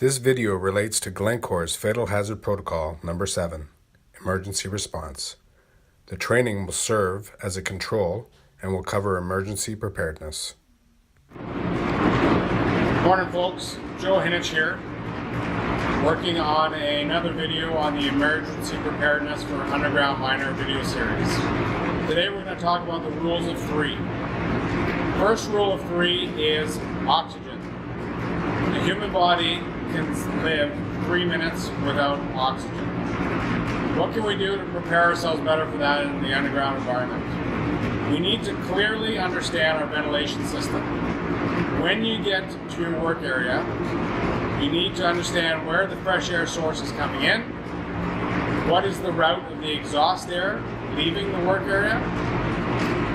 This video relates to Glencore's Fatal Hazard Protocol Number 7, Emergency Response. The training will serve as a control and will cover emergency preparedness. Morning folks, Joe Hinich here, working on another video on the emergency preparedness for underground miner video series. Today we're going to talk about the rules of three. First rule of three is oxygen. The human body can live 3 minutes without oxygen. What can we do to prepare ourselves better for that in the underground environment? We need to clearly understand our ventilation system. When you get to your work area, you need to understand where the fresh air source is coming in, what is the route of the exhaust air leaving the work area,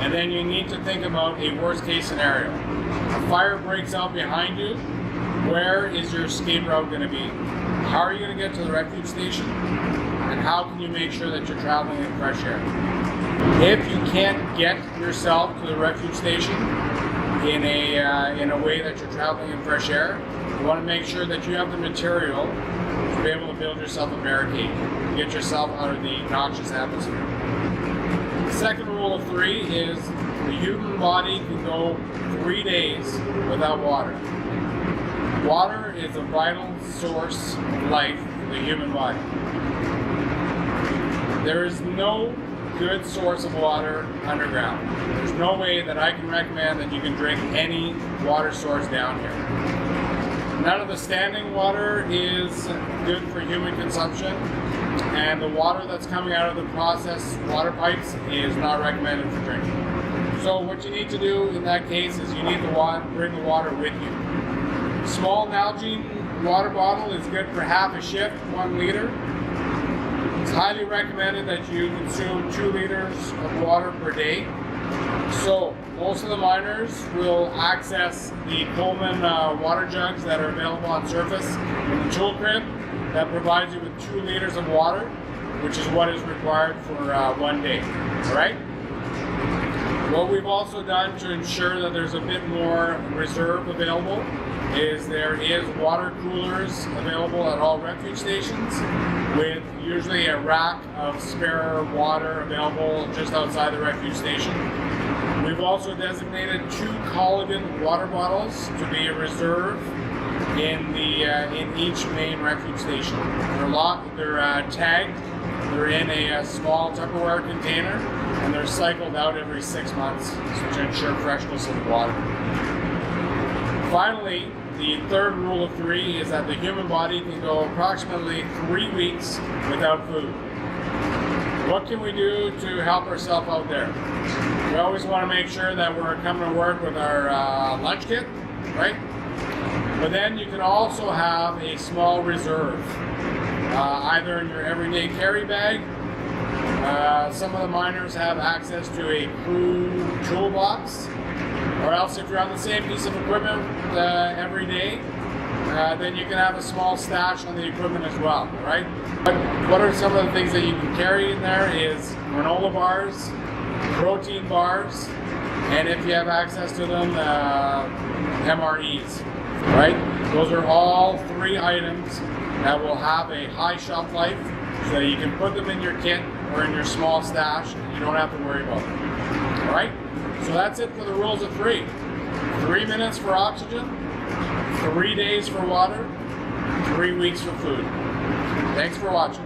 and then you need to think about a worst case scenario. A fire breaks out behind you. Where is your escape route going to be? How are you going to get to the refuge station? And how can you make sure that you're traveling in fresh air? If you can't get yourself to the refuge station in a way that you're traveling in fresh air, you want to make sure that you have the material to be able to build yourself a barricade, to get yourself out of the noxious atmosphere. The second rule of three is the human body can go 3 days without water. Water is a vital source of life for the human body. There is no good source of water underground. There's no way that I can recommend that you can drink any water source down here. None of the standing water is good for human consumption, and the water that's coming out of the processed water pipes is not recommended for drinking. So what you need to do in that case is you need to bring the water with you. Small Nalgene water bottle is good for half a shift, 1 liter. It's highly recommended that you consume 2 liters of water per day. So most of the miners will access the Pullman water jugs that are available on surface in the tool crib that provides you with 2 liters of water, which is what is required for 1 day. All right? What we've also done to ensure that there's a bit more reserve available is there is water coolers available at all refuge stations with usually a rack of spare water available just outside the refuge station. We've also designated 2 Colligan water bottles to be a reserve in each main refuge station. They're tagged, they're in a small Tupperware container, and they're cycled out every 6 months to ensure freshness of the water. Finally, the third rule of three is that the human body can go approximately 3 weeks without food. What can we do to help ourselves out there? We always want to make sure that we're coming to work with our lunch kit, right? But then you can also have a small reserve, either in your everyday carry bag. Some of the miners have access to a crew toolbox. Or else if you're on the same piece of equipment every day, then you can have a small stash on the equipment as well, right? But what are some of the things that you can carry in there is granola bars, protein bars, and if you have access to them, MREs, right? Those are all 3 items that will have a high shelf life so that you can put them in your kit or in your small stash and you don't have to worry about them, all right? So that's it for the rules of 3. 3 minutes for oxygen, 3 days for water, 3 weeks for food. Thanks for watching.